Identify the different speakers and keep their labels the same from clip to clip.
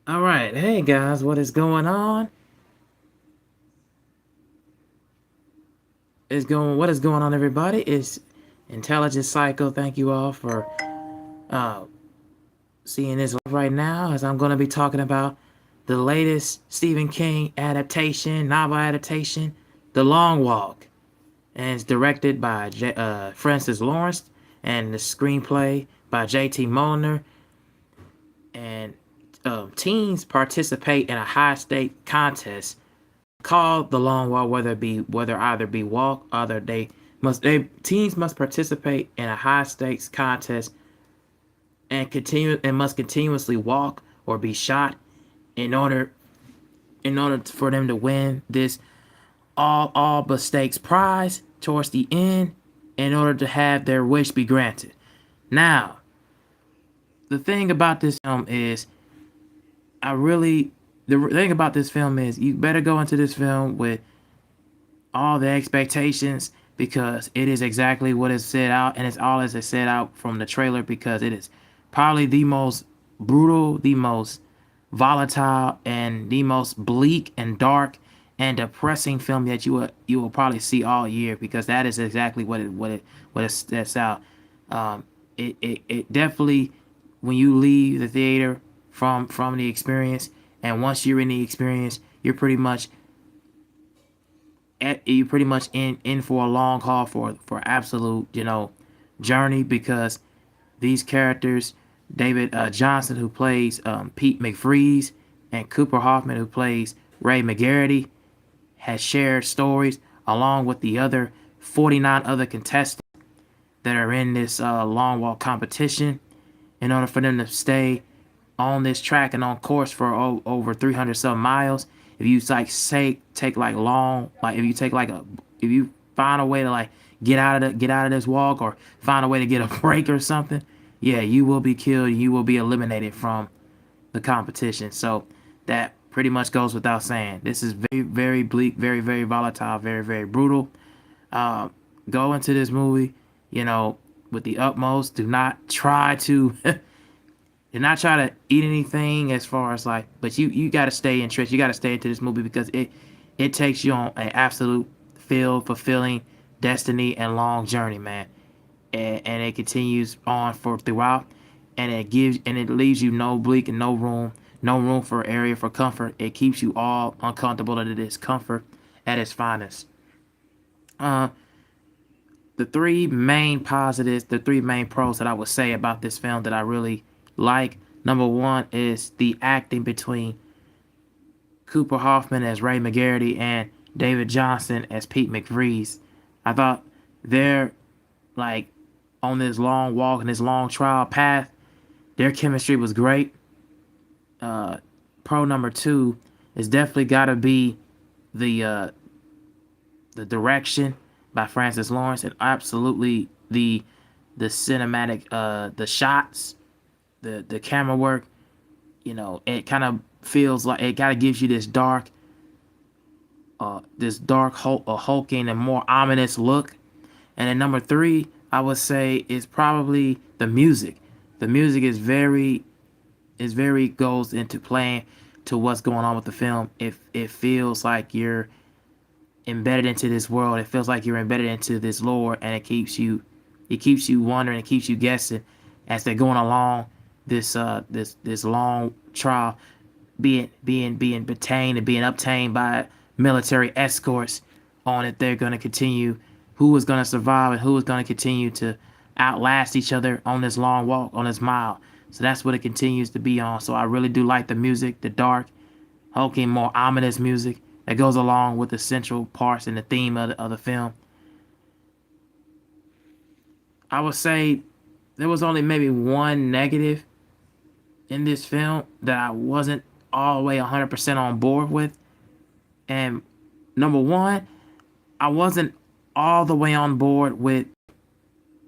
Speaker 1: All right, hey guys, what is going on? What is going on, everybody? It's Intelligent Psycho. Thank you all for uh, seeing this right now, as I'm going to be talking about the latest Stephen King novel adaptation, The Long Walk, and it's directed by Francis Lawrence, and the screenplay by J.T. Molnar. And teens participate in a high-stake contest called the long walk, whether either be walk, either they teams must participate in a high stakes contest and must continuously walk or be shot in order for them to win this all but stakes prize towards the end, in order to have their wish be granted. Now, the thing about this film is, I really the thing about this film is you better go into this film with all the expectations, because it is exactly what is set out, and it's all as it set out from the trailer, because it is probably the most brutal, the most volatile, and the most bleak and dark and depressing film that you will probably see all year, because that is exactly what it sets out. It definitely, when you leave the theater from the experience, and once you're in the experience, you're pretty much in for a long haul, for absolute journey, because these characters, David Jonsson, who plays Pete McFreeze, and Cooper Hoffman, who plays Ray McGarity, has shared stories along with the other 49 other contestants that are in this long walk competition, in order for them to stay on this track and on course for over 300 some miles. If you like say take like long, like if you find a way to like get out of this walk, or find a way to get a break or something, yeah, you will be killed. You will be eliminated from the competition. So that pretty much goes without saying. This is very, very bleak, very, very volatile, very, very brutal. Uh, Go into this movie, with the utmost. Do not try to to eat anything, as far as like, but you got to stay interested. You got to stay into this movie, because it takes you on an absolute filled, fulfilling destiny and long journey, man. And it continues on for throughout, and it leaves you no bleak and no room for area for comfort. It keeps you all uncomfortable at its comfort at its finest. Uh, the three main pros that I would say about this film that I really like. Number one is the acting between Cooper Hoffman as Ray McGarity and David Jonsson as Pete McFreeze. I thought they're like, on this long walk and this long trial path, their chemistry was great. Uh, Pro number two is definitely got to be the uh, the direction by Francis Lawrence, and absolutely the cinematic, the shots, the camera work. It kind of feels like it kind of gives you hulking and more ominous look. And then number three, I would say, is probably the music. The music is very goes into playing to what's going on with the film. It feels like you're embedded into this world. It feels like you're embedded into this lore, and it keeps you wondering, it keeps you guessing as they're going along this long trial, being detained and being obtained by military escorts, on it they're going to continue, who is going to survive and who is going to continue to outlast each other on this long walk, on this mile. So that's what it continues to be on. So I really do like the music, the dark, hulking, more ominous music that goes along with the central parts and the theme of the film. I would say there was only maybe one negative in this film that I wasn't all the way 100% on board with. And number one, I wasn't all the way on board with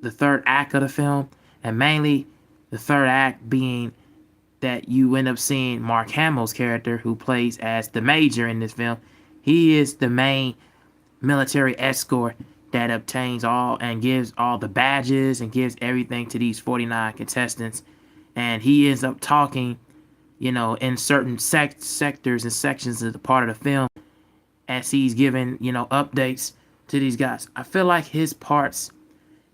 Speaker 1: the third act of the film, and mainly the third act being that you end up seeing Mark Hamill's character, who plays as the major in this film. He is the main military escort that obtains all and gives all the badges and gives everything to these 49 contestants. And he ends up talking, in certain sectors and sections of the part of the film, as he's giving, updates to these guys. I feel like his parts,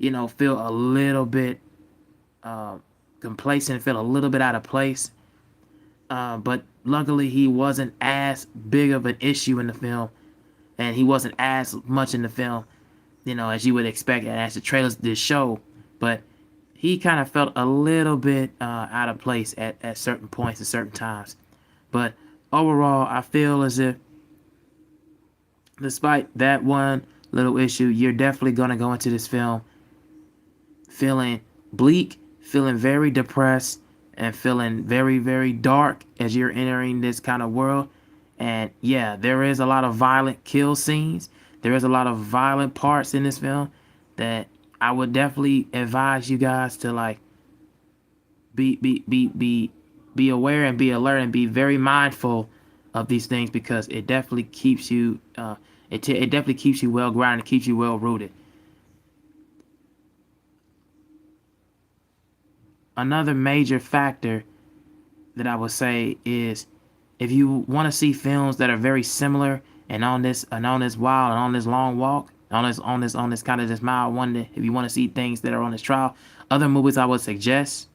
Speaker 1: feel a little bit uh, complacent, feel a little bit out of place. But luckily, he wasn't as big of an issue in the film, and he wasn't as much in the film, as you would expect, and as the trailers did show. But he kind of felt a little bit out of place at certain points at certain times. But overall, I feel as if, despite that one little issue, you're definitely going to go into this film feeling bleak, feeling very depressed, and feeling very, very dark as you're entering this kind of world. And yeah, there is a lot of violent kill scenes. There is a lot of violent parts in this film that I would definitely advise you guys to like be aware and be alert and be very mindful of these things, because it definitely keeps you it definitely keeps you well grounded, keeps you well rooted. Another major factor that I would say is, if you want to see films that are very similar and on this wild and on this long walk, on this kind of this mile wonder, if you want to see things that are on this trial, other movies I would suggest.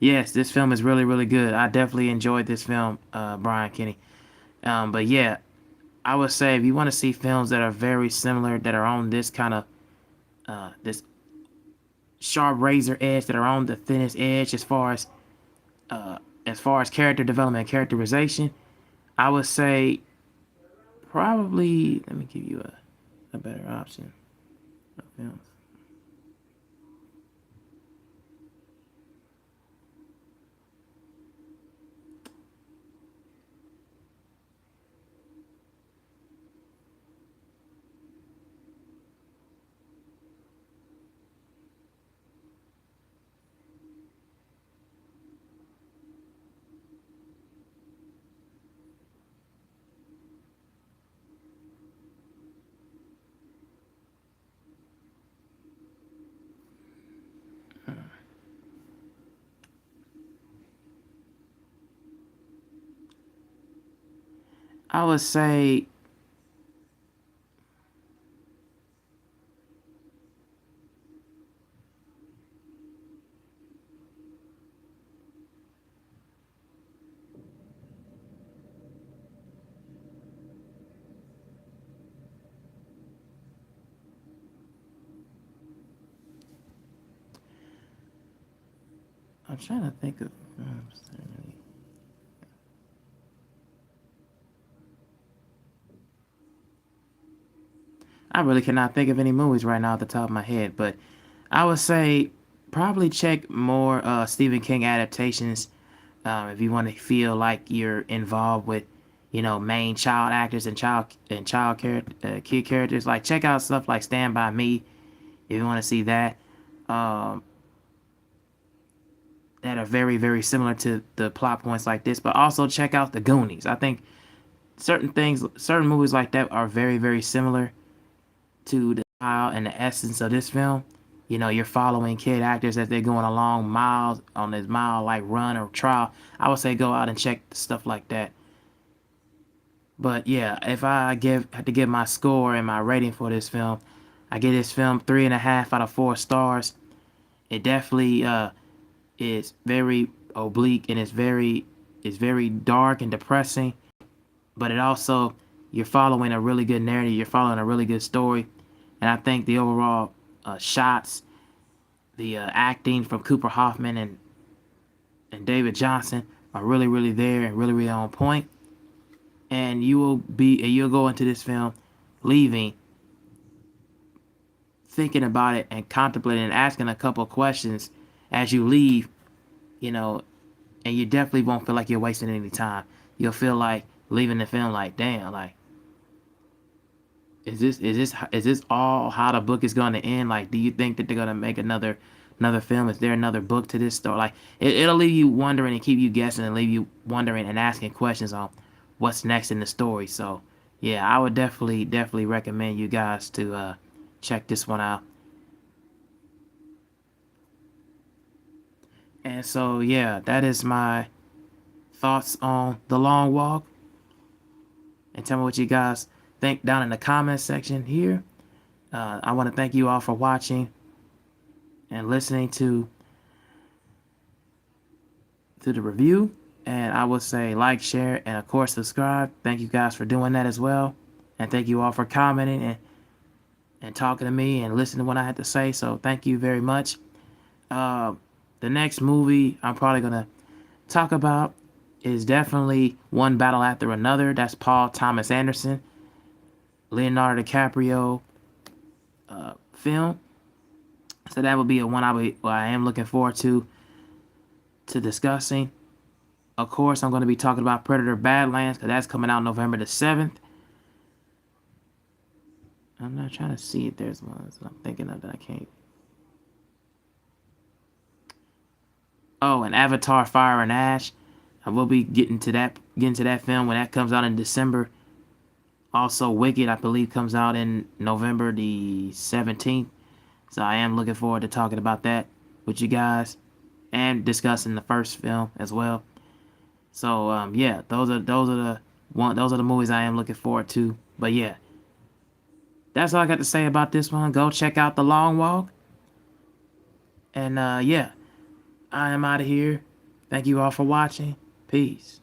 Speaker 1: Yes, this film is really, really good. I definitely enjoyed this film, Brian Kenny. But yeah, I would say if you want to see films that are very similar, that are on this kind of this sharp razor edge, that are on the thinnest edge uh, as far as character development and characterization, I would say probably, let me give you a better option of films. I would say, I'm trying to think of films that really, I really cannot think of any movies right now at the top of my head, but I would say probably check more Stephen King adaptations, if you want to feel like you're involved with, main child actors and child kid characters. Like, check out stuff like Stand by Me if you want to see that. Um, that are very, very similar to the plot points like this. But also check out The Goonies. I think certain movies like that are very, very similar to the style and the essence of this film. You're following kid actors as they're going along miles on this mile like run or trial. I would say go out and check stuff like that. But yeah, if I had to give my score and my rating for this film, I give this film 3.5 out of 4 stars. It definitely is very oblique, and it's very dark and depressing. But it also, you're following a really good narrative. You're following a really good story, and I think the overall shots, the acting from Cooper Hoffman and David Jonsson are really, really there and really, really on point. And you'll go into this film leaving thinking about it and contemplating and asking a couple of questions as you leave, you know, and you definitely won't feel like you're wasting any time. You'll feel like leaving the film like, damn, like, is this all how the book is going to end? Like, do you think that they're going to make another film? Is there another book to this story? Like, it'll leave you wondering and keep you guessing and leave you wondering and asking questions on what's next in the story. So yeah, I would definitely recommend you guys to check this one out. And so yeah, that is my thoughts on The Long Walk. And tell me what you guys think down in the comments section here. I want to thank you all for watching and listening to the review. And I would say like, share, and of course subscribe. Thank you guys for doing that as well. And thank you all for commenting and talking to me and listening to what I had to say. So thank you very much. The next movie I'm probably going to talk about is definitely One Battle After Another. That's Paul Thomas Anderson, Leonardo DiCaprio film. So that would be a one I am looking forward to discussing. Of course, I'm going to be talking about Predator Badlands because that's coming out November the 7th. I'm not trying to see if there's ones I'm thinking of that I can't. Oh, and Avatar Fire and Ash. I will be getting to that film when that comes out in December. Also, Wicked, I believe, comes out in November the 17th. So I am looking forward to talking about that with you guys and discussing the first film as well. So yeah, those are the movies I am looking forward to. But yeah, that's all I got to say about this one. Go check out The Long Walk. And yeah, I am out of here. Thank you all for watching. Peace.